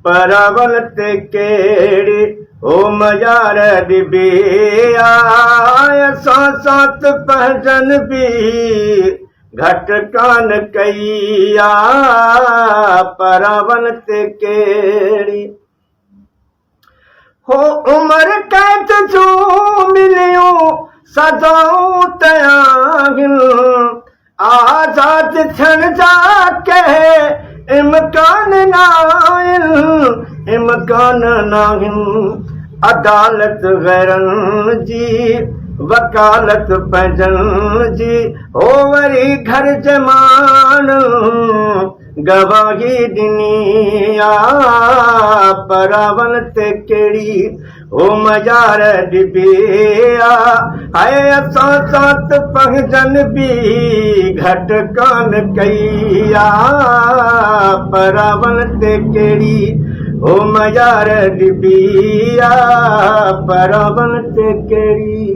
परावन ते केड़ी ओ मजार डिबिया सात पहचन भी घट कान कईया परावन ते केड़ी हो उमर कैद जो मिलियो सदाऊं तयागिन आजाद थियण जा कहे इम्कान नाहिन इम्कान नाहिन अदालत गैरन जी वकालत पंहिंजन जी हो वरी घर जमान गवाही ॾिनी आ परावन ते केड़ी ओ मजार डिबिया हाय असां सात पंहिंजन भी घट कान कईया परावन ते केड़ी ओ मजार डिबिया परावन ते केड़ी।